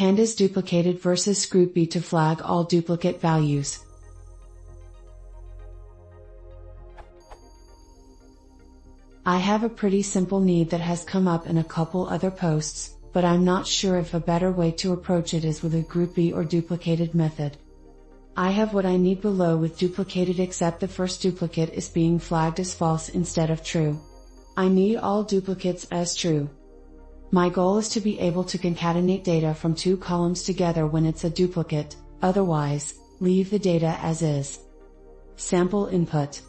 Pandas duplicated versus groupby to flag all duplicate values. I have a pretty simple need that has come up in a couple other posts, but I'm not sure if a better way to approach it is with a groupby or duplicated method. I have what I need below with duplicated, except the first duplicate is being flagged as false instead of true. I need all duplicates as true. My goal is to be able to concatenate data from two columns together when it's a duplicate, otherwise, leave the data as is. Sample input.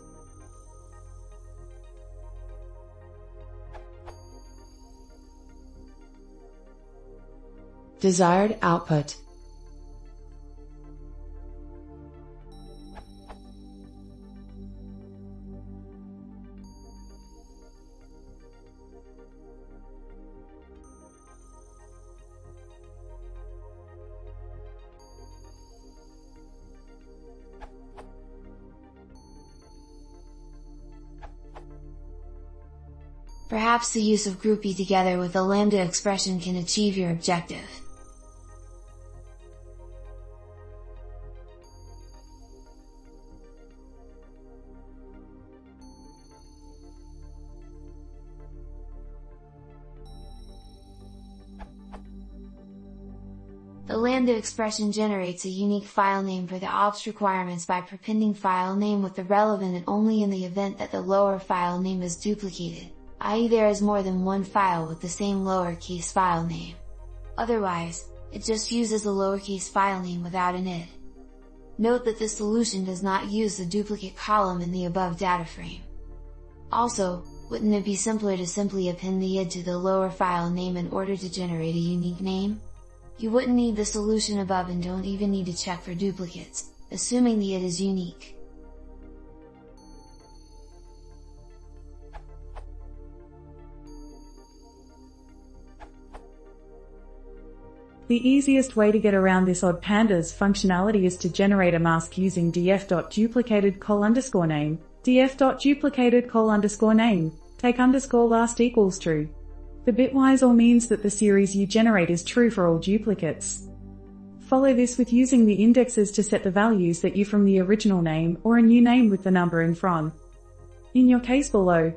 Desired output. Perhaps the use of groupby together with a lambda expression can achieve your objective. The lambda expression generates a unique file name for the ops requirements by prepending file name with the relevant and only in the event that the lower file name is duplicated, i.e. there is more than one file with the same lowercase file name. Otherwise, it just uses the lowercase file name without an id. Note that this solution does not use the duplicate column in the above data frame. Also, wouldn't it be simpler to simply append the id to the lower file name in order to generate a unique name? You wouldn't need the solution above and don't even need to check for duplicates, assuming the id is unique. The easiest way to get around this odd pandas functionality is to generate a mask using df.duplicated_name, df.duplicated_name, take underscore last equals true. The bitwise all means that the series you generate is true for all duplicates. Follow this with using the indexes to set the values that you from the original name or a new name with the number in front. In your case below,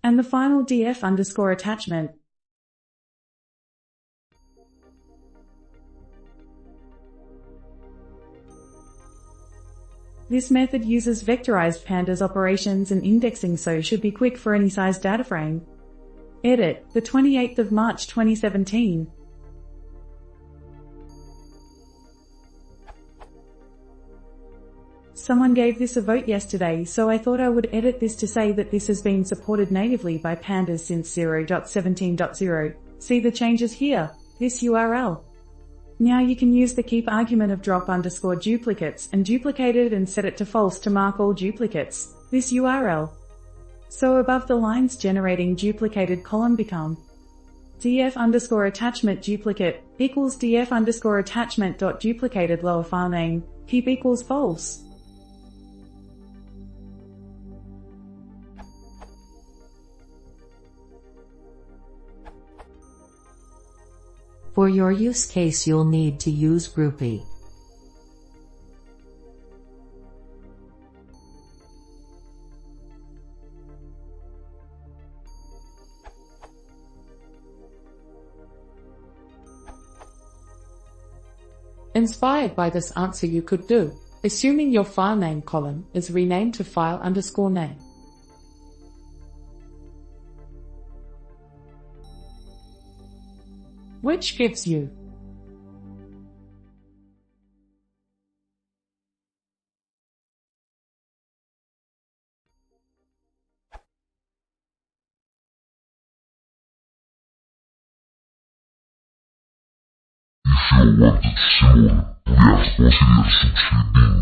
and the final df_attachment. This method uses vectorized pandas operations and indexing, so should be quick for any size data frame. Edit, the 28th of March 2017. Someone gave this a vote yesterday, so I thought I would edit this to say that this has been supported natively by Pandas since 0.17.0. See the changes here, this URL. Now you can use the keep argument of drop_duplicates and duplicated and set it to false to mark all duplicates, this URL. So above the lines generating duplicated column become df_attachment duplicate equals df_attachment.duplicated lower file name, keep equals false. For your use case you'll need to use groupby. Inspired by this answer, you could do, assuming your file name column is renamed to file_name. Which gives you aguanta't, Simón, podries considerar subscrivint